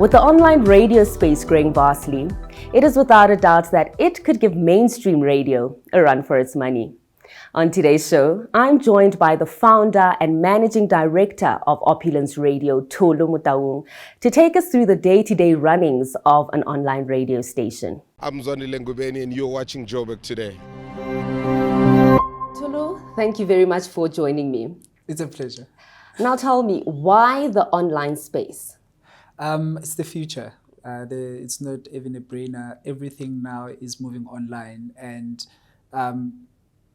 With the online radio space growing vastly, it is without a doubt that it could give mainstream radio a run for its money. On today's show, I'm joined by the founder and managing director of Opulence Radio, Tolu Mutaung, to take us through the day-to-day runnings of an online radio station. I'm Zoni Lengubeni and you're watching Joburg Today. Tolu, thank you very much for joining me. It's a pleasure. Now tell me, why the online space? It's the future. It's not even a brainer. Everything now is moving online, and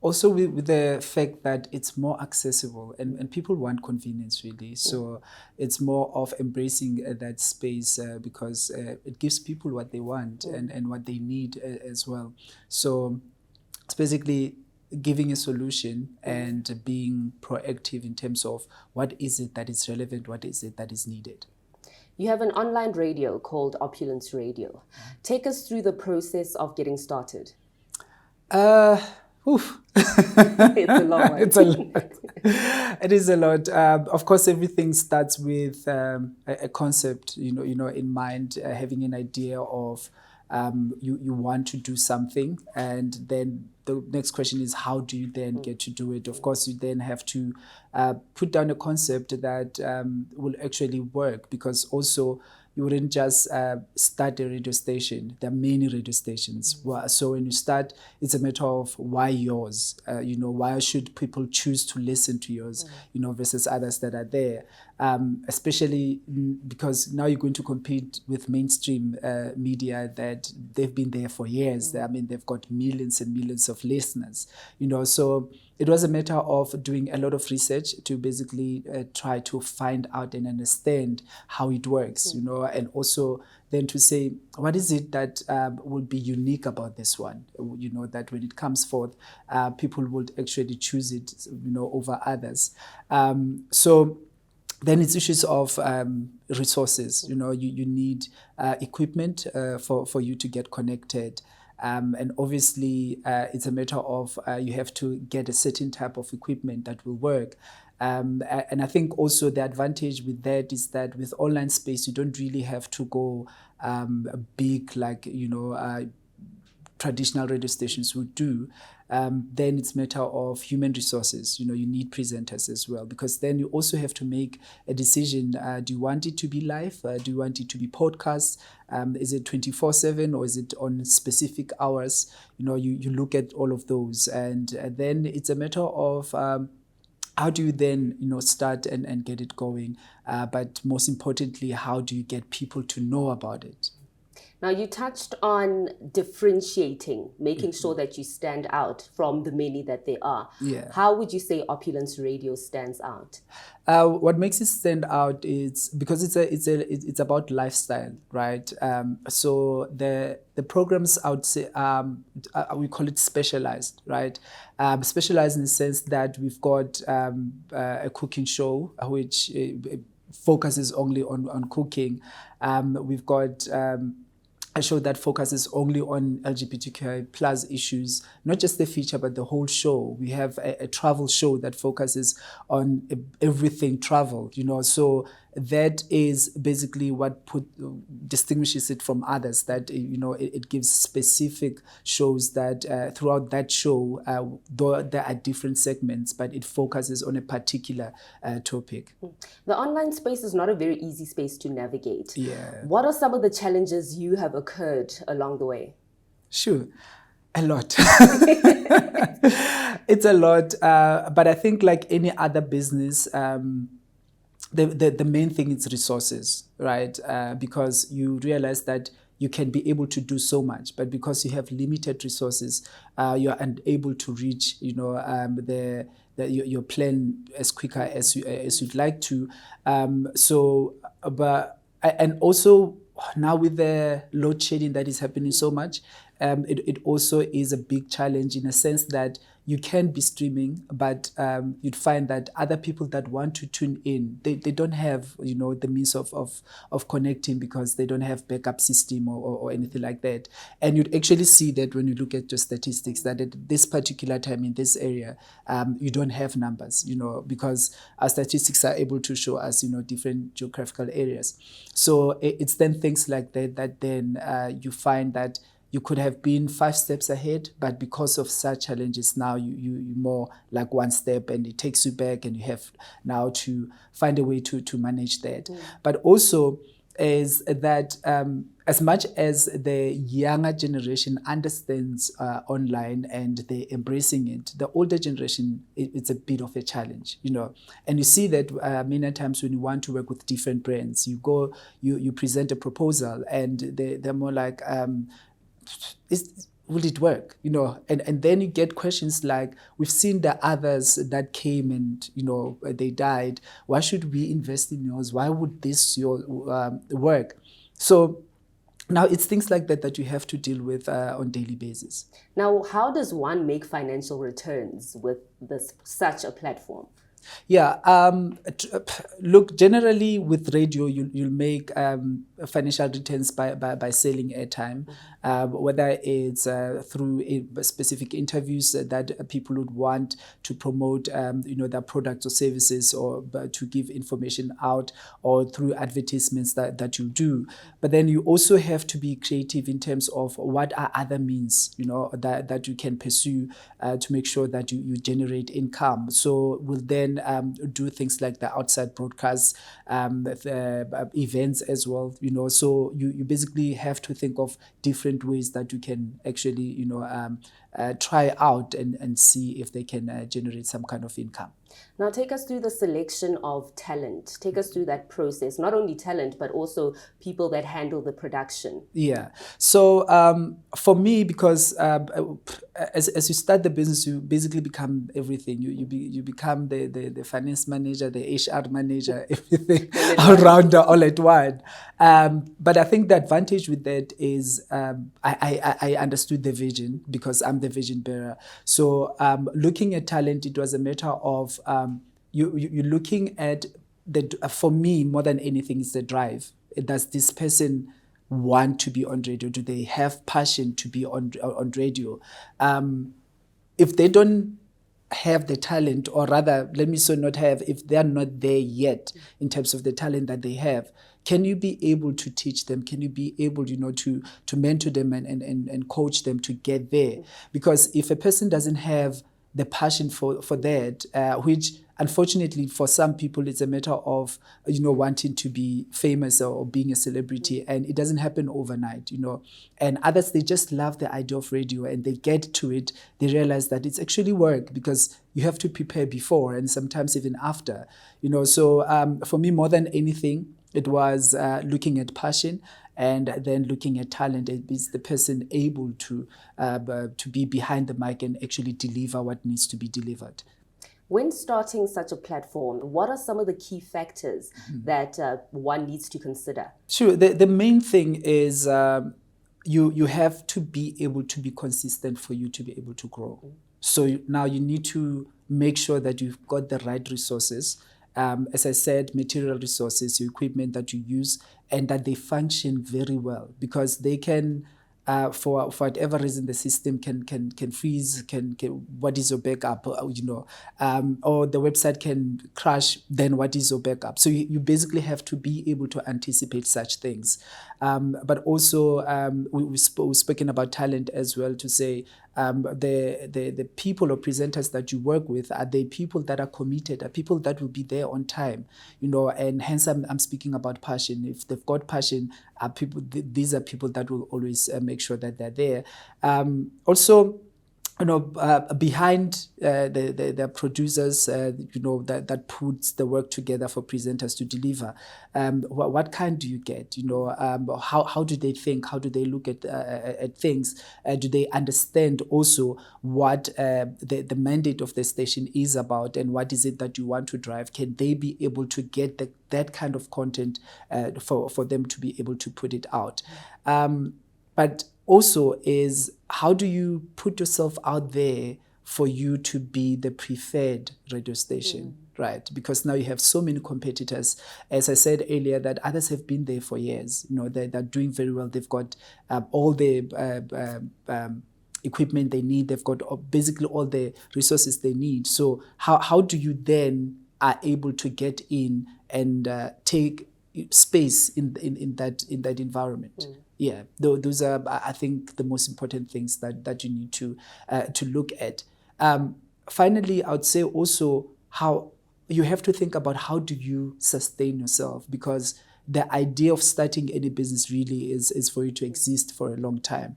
also with the fact that it's more accessible and people want convenience really. So it's more of embracing that space because it gives people what they want and what they need as well. So it's basically giving a solution and being proactive in terms of what is it that is relevant, what is it that is needed. You have an online radio called Opulence Radio. Take us through the process of getting started. It's a long one. It's a lot. It is a lot. Of course, everything starts with a concept, in mind, having an idea of you want to do something, and then the next question is how do you then get to do it? Of course, you then have to put down a concept that will actually work, because also you wouldn't just start a radio station. There are many radio stations. So when you start, it's a matter of why yours. Why should people choose to listen to yours, versus others that are there. Especially because now you're going to compete with mainstream media that they've been there for years. I mean, they've got millions and millions of listeners. So it was a matter of doing a lot of research to basically try to find out and understand how it works, and also then to say, what is it that will be unique about this one? That when it comes forth, people would actually choose it, over others. So then it's issues of resources. You need equipment for you to get connected. And obviously, it's a matter of you have to get a certain type of equipment that will work. And I think also the advantage with that is that with online space, you don't really have to go big like, traditional radio stations would do. Then it's a matter of human resources. You need presenters as well, because then you also have to make a decision. Do you want it to be live? Do you want it to be podcast? Is it 24/7 or is it on specific hours? You look at all of those, and then it's a matter of how do you then, start and get it going? But most importantly, how do you get people to know about it? Now, you touched on differentiating, making sure that you stand out from the many that there are. Yeah. How would you say Opulence Radio stands out? What makes it stand out is because it's about lifestyle, right? So the programs, I would say, we call it specialized, right? Specialized in the sense that we've got a cooking show which focuses only on cooking. We've got a show that focuses only on LGBTQI plus issues, not just the feature, but the whole show. We have a travel show that focuses on everything travel, so that is basically what distinguishes it from others, that, it gives specific shows that throughout that show, though there are different segments, but it focuses on a particular topic. The online space is not a very easy space to navigate. Yeah. What are some of the challenges you have occurred along the way? Sure. A lot. It's a lot. But I think like any other business, the main thing is resources, right? Because you realize that you can be able to do so much, but because you have limited resources, you are unable to reach, your plan as quicker as you'd like to. And also now with the load shedding that is happening so much, it also is a big challenge in a sense that you can be streaming, but you'd find that other people that want to tune in, they don't have, the means of connecting because they don't have backup system or anything like that. And you'd actually see that when you look at your statistics, that at this particular time in this area, you don't have numbers, because our statistics are able to show us, different geographical areas. So it's then things like that then you find that you could have been 5 steps ahead, but because of such challenges, now you're more like 1 step, and it takes you back, and you have now to find a way to manage that. But also is that as much as the younger generation understands online and they're embracing it, the older generation, it's a bit of a challenge, And you see that many times when you want to work with different brands, you present a proposal, and they're more like, will it work? And then you get questions like, we've seen the others that came and, they died. Why should we invest in yours? Why would this work? So now it's things like that you have to deal with on daily basis. Now, how does one make financial returns with such a platform? Yeah, look, generally with radio, you'll make financial returns by selling airtime, whether it's through specific interviews that people would want to promote, their products or services, or to give information out, or through advertisements that you do. But then you also have to be creative in terms of what are other means, that you can pursue to make sure that you generate income. So we'll then do things like the outside broadcasts, the events as well, so you basically have to think of different ways that you can actually, try out and see if they can generate some kind of income. Now, take us through the selection of talent. Take us through that process, not only talent, but also people that handle the production. Yeah. So for me, because as you start the business, you basically become everything. You become the finance manager, the HR manager, everything all rounder, all at once. But I think the advantage with that is I understood the vision because I'm the vision bearer. So looking at talent, it was a matter of you're looking at for me, more than anything, is the drive. Does this person want to be on radio? Do they have passion to be on radio? If they don't have the talent, or rather, let me so not have, if they're not there yet in terms of the talent that they have, can you be able to teach them? Can you be able, to mentor them and coach them to get there? Because if a person doesn't have the passion for that, which unfortunately for some people it's a matter of wanting to be famous or being a celebrity, and it doesn't happen overnight, and others, they just love the idea of radio, and they get to it, they realize that it's actually work, because you have to prepare before and sometimes even after, so for me, more than anything, it was looking at passion, and then looking at talent. Is the person able to be behind the mic and actually deliver what needs to be delivered? When starting such a platform, what are some of the key factors that one needs to consider? Sure. The main thing is you have to be able to be consistent for you to be able to grow. So now you need to make sure that you've got the right resources. As I said, material resources, your equipment that you use, and that they function very well, because they can, for whatever reason, the system can freeze, can what is your backup, or the website can crash, then what is your backup? So you basically have to be able to anticipate such things. But also, we've spoken about talent as well, to say, the people or presenters that you work with, are they people that are committed, are people that will be there on time, and hence I'm speaking about passion. If they've got passion, these are people that will always make sure that they're there. Also, behind the producers, that puts the work together for presenters to deliver. What kind do you get? How do they think? How do they look at things? Do they understand also what the mandate of the station is about, and what is it that you want to drive? Can they be able to get that kind of content for them to be able to put it out? But also is, how do you put yourself out there for you to be the preferred radio station, right? Because now you have so many competitors. As I said earlier, that others have been there for years. They're doing very well. They've got all the equipment they need. They've got basically all the resources they need. So how do you then are able to get in and take space in that environment? Yeah, those are, I think, the most important things that you need to look at. Finally, I would say also how you have to think about how do you sustain yourself, because the idea of starting any business really is for you to exist for a long time.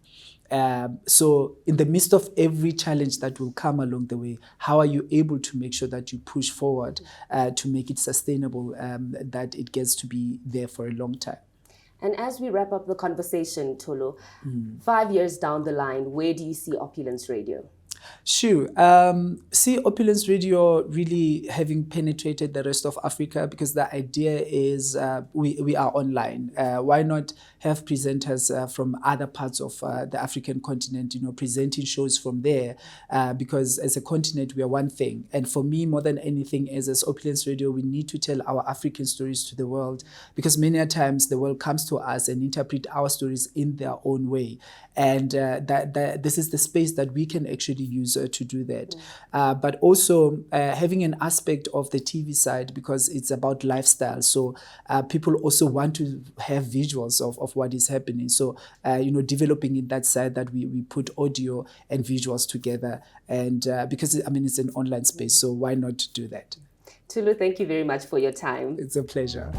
So in the midst of every challenge that will come along the way, how are you able to make sure that you push forward to make it sustainable, that it gets to be there for a long time? And as we wrap up the conversation, Tolu, 5 years down the line, where do you see Opulence Radio? Sure. See Opulence Radio really having penetrated the rest of Africa, because the idea is we are online. Why not have presenters from other parts of the African continent, presenting shows from there? Because as a continent, we are one thing. And for me, more than anything, as Opulence Radio, we need to tell our African stories to the world, because many a times the world comes to us and interpret our stories in their own way. And this is the space that we can actually use to do that. But also having an aspect of the TV side, because it's about lifestyle. So people also want to have visuals of what is happening. So, developing in that side that we put audio and visuals together. And because, it's an online space, so why not do that? Tulu, thank you very much for your time. It's a pleasure.